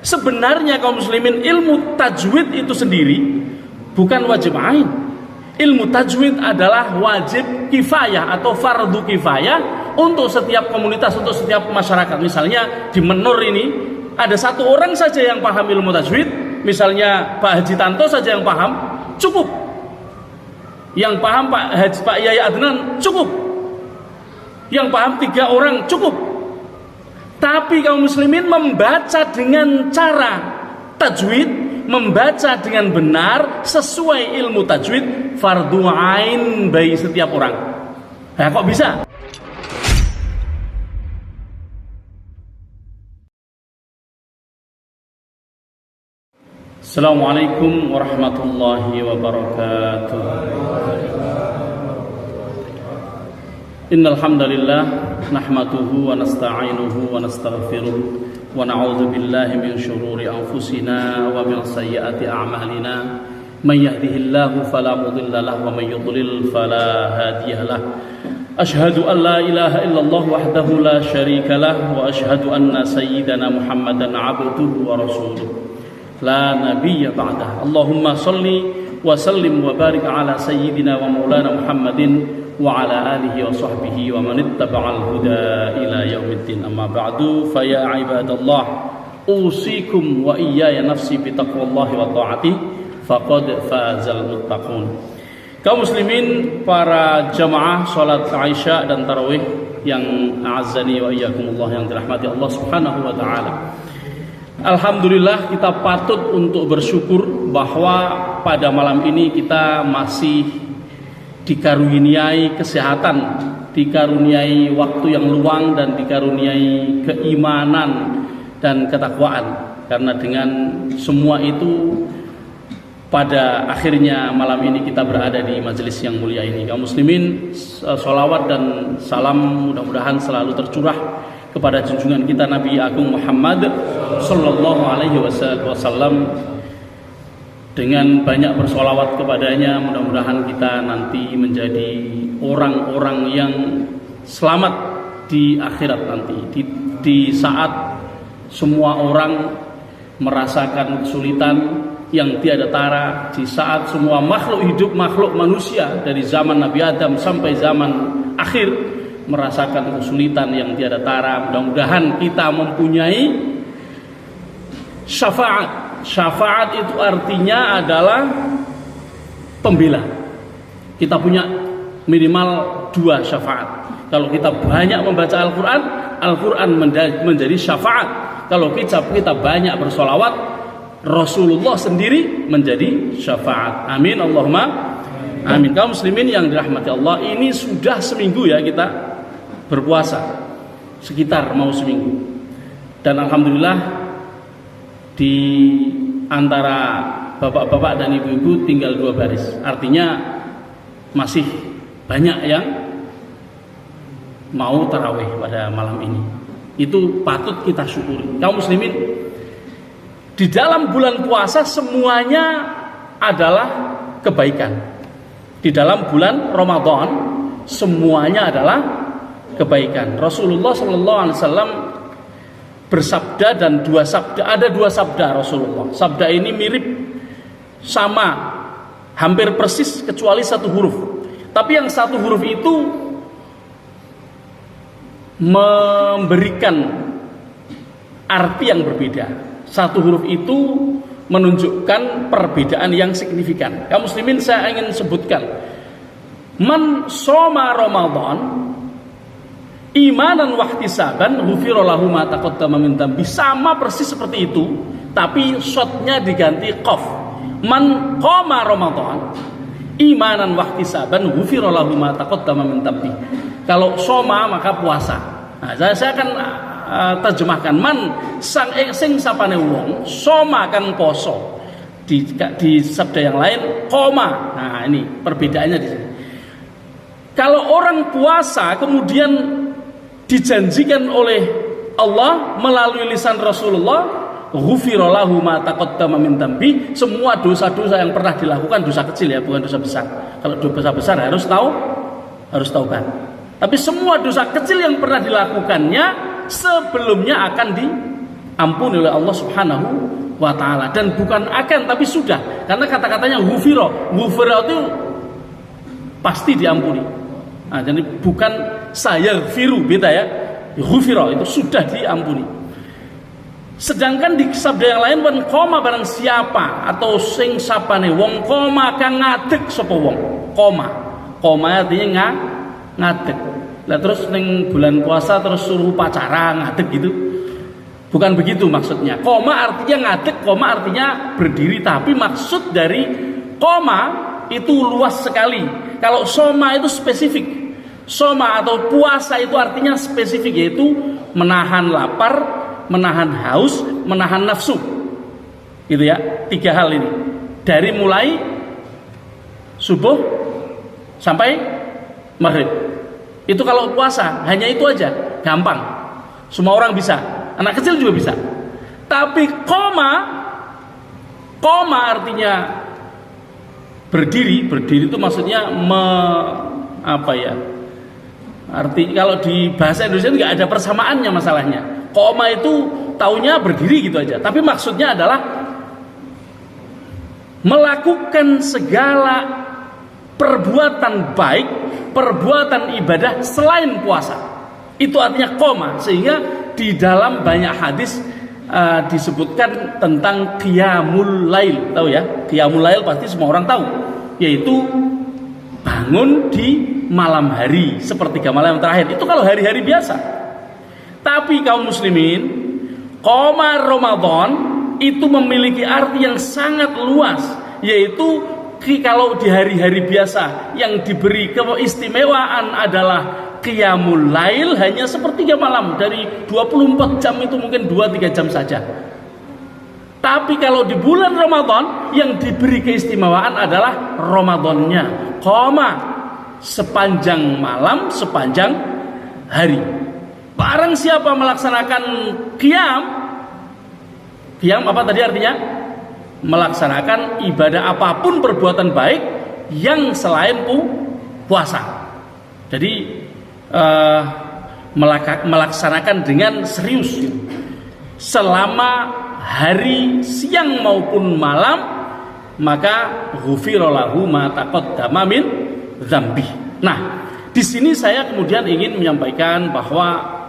Sebenarnya kaum muslimin, ilmu tajwid itu sendiri bukan wajib ain. Ilmu tajwid adalah wajib kifayah atau fardu kifayah untuk setiap komunitas, untuk setiap masyarakat. Misalnya di Menur ini ada satu orang saja yang paham ilmu tajwid, misalnya Pak Haji Tanto saja yang paham, cukup. Yang paham Pak Yai Adnan cukup. Yang paham 3 orang cukup. Tapi kaum muslimin membaca dengan cara tajwid, membaca dengan benar sesuai ilmu tajwid, fardu ain bagi setiap orang. Nah, kok bisa? Assalamualaikum warahmatullahi wabarakatuh. Innal hamdalillah nahmaduhu wa nasta'inuhu wa nastaghfiruh wa na'udzu billahi min shururi anfusina wa min sayyiati a'malina. May yahdihillahu fala mudilla lahu wa may yudlil fala hadiya lahu. Ashhadu an la ilaha illallah wahdahu la syarika lahu wa ashhadu anna sayyidana Muhammadan 'abduhu wa rasuluh. La nabiyya ba'dah. Allahumma salli wa sallim wa barik ala sayyidina wa maulana Muhammadin wa ala alihi wa sahbihi wa man ittaba'al huda ila yaumiddin. Amma ba'du, fa ya ibadallah, usikum wa iyaya nafsi bi taqwallahi wa ta'ati faqad fazal muttaqun. Kaum muslimin, para jamaah salat Isya dan tarawih yang a'azzani wa iyyakumullah, yang dirahmati Allah Subhanahu wa taala. Alhamdulillah, kita patut untuk bersyukur bahwa pada malam ini kita masih dikaruniai kesehatan, dikaruniai waktu yang luang, dan dikaruniai keimanan dan ketakwaan. Karena dengan semua itu, pada akhirnya malam ini kita berada di majelis yang mulia ini. Kaum muslimin, sholawat dan salam mudah-mudahan selalu tercurah kepada junjungan kita Nabi Agung Muhammad Sallallahu Alaihi Wasallam. Dengan banyak bersolawat kepadanya, mudah-mudahan kita nanti menjadi orang-orang yang selamat di akhirat nanti. Di saat semua orang merasakan kesulitan yang tiada tara, di saat semua makhluk hidup, makhluk manusia dari zaman Nabi Adam sampai zaman akhir merasakan kesulitan yang tiada tara, mudah-mudahan kita mempunyai syafaat. Syafaat itu artinya adalah pembela. Kita punya minimal 2 syafaat. Kalau kita banyak membaca Al-Quran, Al-Quran menjadi syafaat. Kalau kita banyak bersolawat, Rasulullah sendiri menjadi syafaat. Amin Allahumma amin. Kaum muslimin yang dirahmati Allah, ini sudah seminggu ya kita berpuasa, sekitar mau seminggu. Dan alhamdulillah, di antara bapak-bapak dan ibu-ibu tinggal 2 baris. Artinya masih banyak yang mau tarawih pada malam ini. Itu patut kita syukuri. Kaum muslimin, di dalam bulan puasa semuanya adalah kebaikan. Di dalam bulan Ramadan semuanya adalah kebaikan. Rasulullah SAW bersabda, dan 2 sabda, ada 2 sabda Rasulullah. Sabda ini mirip, sama, hampir persis kecuali 1 huruf. Tapi yang 1 huruf itu memberikan arti yang berbeda. 1 huruf itu menunjukkan perbedaan yang signifikan. Kaum muslimin, saya ingin sebutkan, man shoma Ramadan imanan wahtisaban ghufira lahu ma taqaddama min dzambi. Sama persis seperti itu, tapi shotnya diganti qaf. Man qama Ramadan imanan wahtisaban ghufira lahu ma taqaddama min dzambi. Kalau soma maka puasa. Nah, saya akan terjemahkan, man sing sapane wong soma kan poso. Di sabda yang lain qoma. Nah, ini perbedaannya di sini. Kalau orang puasa kemudian dijanjikan oleh Allah melalui lisan Rasulullah, ghufira lahu ma taqaddama min dzambi, semua dosa-dosa yang pernah dilakukan, dosa kecil ya, bukan dosa besar. Kalau dosa besar harus taubat. Tapi semua dosa kecil yang pernah dilakukannya sebelumnya diampuni oleh Allah Subhanahu wa taala, dan bukan akan tapi sudah, karena kata-katanya ghufira itu pasti diampuni. Nah, jadi bukan sayaghfiru, beda ya. Ghufira itu sudah diampuni. Sedangkan di sabda yang lain, wan koma barang siapa atau sing sapane wong koma kang ngadeg sapa wong. Koma artinya ngadeg. Lah terus ning bulan puasa terus suruh pacaran ngadeg gitu. Bukan begitu maksudnya. Koma artinya ngadeg, koma artinya berdiri, tapi maksud dari koma itu luas sekali. Kalau soma itu spesifik. Soma atau puasa itu artinya spesifik, yaitu menahan lapar, menahan haus, menahan nafsu. Gitu ya. 3 hal ini. Dari mulai subuh sampai maghrib. Itu kalau puasa, hanya itu aja, gampang. Semua orang bisa, anak kecil juga bisa. Tapi koma artinya berdiri itu maksudnya arti kalau di bahasa Indonesia nggak ada persamaannya masalahnya. Koma itu taunya berdiri gitu aja, tapi maksudnya adalah melakukan segala perbuatan baik, perbuatan ibadah selain puasa. Itu artinya koma. Sehingga di dalam banyak hadis disebutkan tentang qiyamul lail. Tahu ya? Qiyamul lail pasti semua orang tahu, yaitu bangun di malam hari, sepertiga malam yang terakhir. Itu kalau hari-hari biasa. Tapi kaum muslimin, qoma Ramadan itu memiliki arti yang sangat luas, yaitu kalau di hari-hari biasa yang diberi keistimewaan adalah qiyamul lail, hanya sepertiga malam dari 24 jam itu mungkin 2-3 jam saja. Tapi kalau di bulan Ramadan yang diberi keistimewaan adalah Ramadannya, qoma, sepanjang malam, sepanjang hari. Barang siapa melaksanakan qiyam apa tadi artinya? Melaksanakan ibadah apapun, perbuatan baik yang selain puasa. Jadi melaksanakan dengan serius selama hari, siang maupun malam, maka ghufira lahu ma taqaddama min dzambi. Nah, di sini saya kemudian ingin menyampaikan bahwa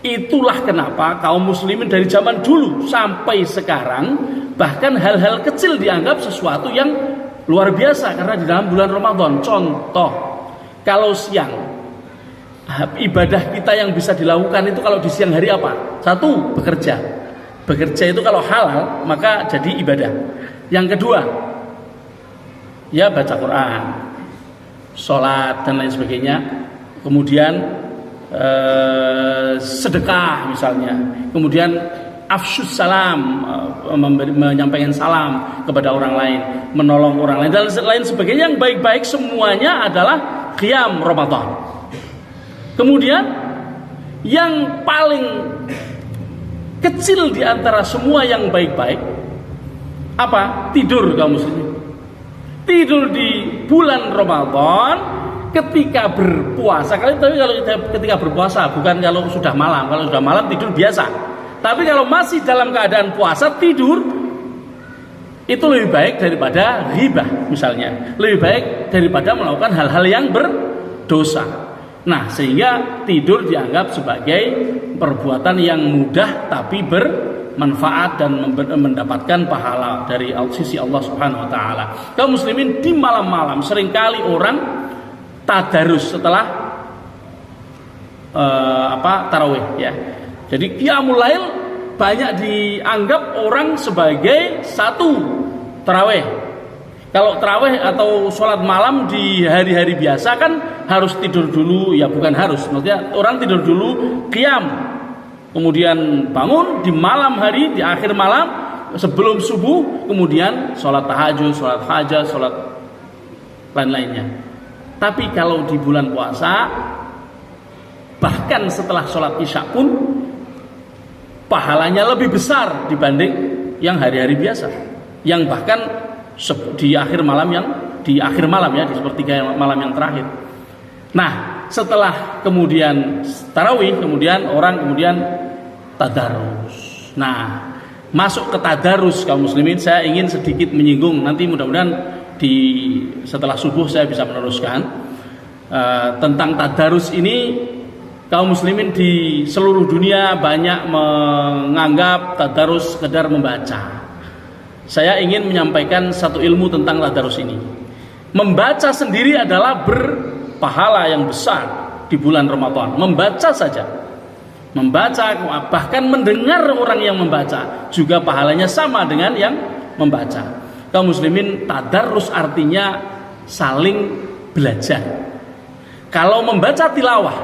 itulah kenapa kaum muslimin dari zaman dulu sampai sekarang bahkan hal-hal kecil dianggap sesuatu yang luar biasa karena di dalam bulan Ramadan. Contoh, kalau siang, ibadah kita yang bisa dilakukan itu kalau di siang hari apa? 1, bekerja. Bekerja itu kalau halal maka jadi ibadah. Yang kedua, ya baca Quran, sholat dan lain sebagainya. Kemudian sedekah misalnya. Kemudian afsyus salam, menyampaikan salam kepada orang lain, menolong orang lain dan lain sebagainya yang baik-baik, semuanya adalah qiyam Ramadan. Kemudian yang paling kecil di antara semua yang baik-baik apa? Tidur kaum muslimin. Tidur di bulan Ramadan ketika berpuasa. Tapi kalau ketika berpuasa, bukan kalau sudah malam. Kalau sudah malam tidur biasa. Tapi kalau masih dalam keadaan puasa tidur, itu lebih baik daripada ghibah misalnya. Lebih baik daripada melakukan hal-hal yang berdosa. Nah, sehingga tidur dianggap sebagai perbuatan yang mudah tapi bermanfaat dan mendapatkan pahala dari sisi Allah Subhanahu wa taala. Kaum muslimin, di malam-malam seringkali orang tadarus setelah tarawih ya. Jadi qiyamul lail banyak dianggap orang sebagai satu tarawih. Kalau tarawih atau sholat malam di hari-hari biasa kan harus tidur dulu, ya bukan harus, maksudnya orang tidur dulu qiyam, kemudian bangun di malam hari, di akhir malam sebelum subuh, kemudian sholat tahajud, sholat hajat, sholat lain-lainnya. Tapi kalau di bulan puasa, bahkan setelah sholat isya pun pahalanya lebih besar dibanding yang hari-hari biasa, yang bahkan di akhir malam ya, di sepertiga malam yang terakhir. Nah, setelah kemudian tarawih, kemudian orang tadarus. Nah, masuk ke tadarus kaum muslimin, saya ingin sedikit menyinggung, nanti mudah-mudahan setelah subuh saya bisa meneruskan tentang tadarus ini. Kaum muslimin di seluruh dunia banyak menganggap tadarus sekedar membaca. Saya ingin menyampaikan satu ilmu tentang tadarus ini. Membaca sendiri adalah berpahala yang besar di bulan Ramadan. Membaca saja, membaca, bahkan mendengar orang yang membaca juga pahalanya sama dengan yang membaca. Kaum muslimin, tadarus artinya saling belajar. Kalau membaca tilawah,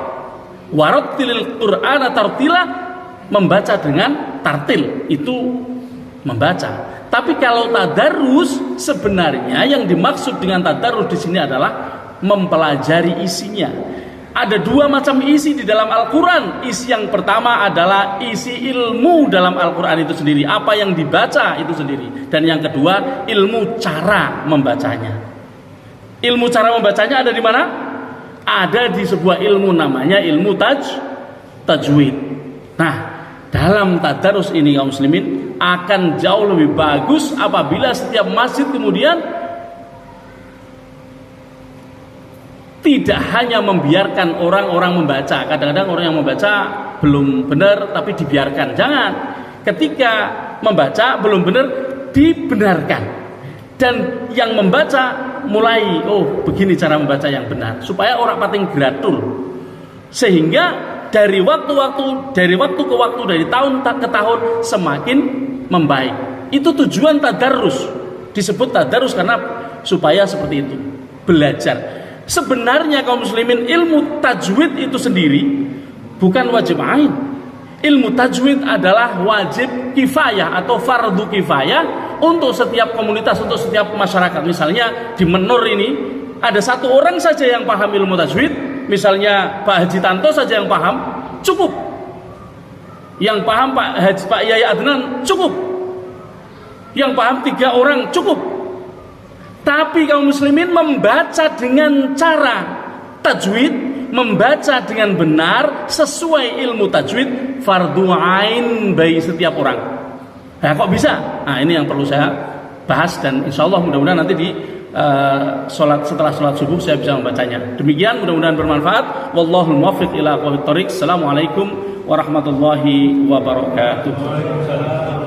warattilil Qur'ana tartila, membaca dengan tartil, itu membaca. Tapi kalau tadarus, sebenarnya yang dimaksud dengan tadarus di sini adalah mempelajari isinya. Ada dua macam isi di dalam Al-Quran. Isi yang pertama adalah isi ilmu dalam Al-Quran itu sendiri, apa yang dibaca itu sendiri. Dan yang kedua, ilmu cara membacanya. Ilmu cara membacanya ada di mana? Ada di sebuah ilmu namanya ilmu tajwid. Nah, dalam tadarus ini kaum muslimin akan jauh lebih bagus apabila setiap masjid kemudian tidak hanya membiarkan orang-orang membaca. Kadang-kadang orang yang membaca belum benar tapi dibiarkan. Jangan. Ketika membaca belum benar, dibenarkan. Dan yang membaca mulai, oh begini cara membaca yang benar, supaya orang pating gratul. Sehingga dari waktu ke waktu, dari tahun ke tahun semakin membaik. Itu tujuan tadarus. Disebut tadarus karena supaya seperti itu, belajar. Sebenarnya kaum muslimin, ilmu tajwid itu sendiri bukan wajib ain. Ilmu tajwid adalah wajib kifayah atau fardu kifayah untuk setiap komunitas, untuk setiap masyarakat. Misalnya di Menur ini ada satu orang saja yang paham ilmu tajwid, misalnya Pak Haji Tanto saja yang paham, cukup. Yang paham Pak Yai Adnan, cukup. Yang paham 3 orang, cukup. Tapi kaum muslimin membaca dengan cara tajwid, membaca dengan benar sesuai ilmu tajwid, fardu ain bagi setiap orang. Nah, kok bisa? Nah, ini yang perlu saya bahas, dan insya Allah mudah-mudahan nanti di setelah sholat subuh saya bisa membacanya. Demikian, mudah-mudahan bermanfaat. Wallahul muwaffiq ila aqwamit thoriq. Assalamualaikum warahmatullahi wabarakatuh.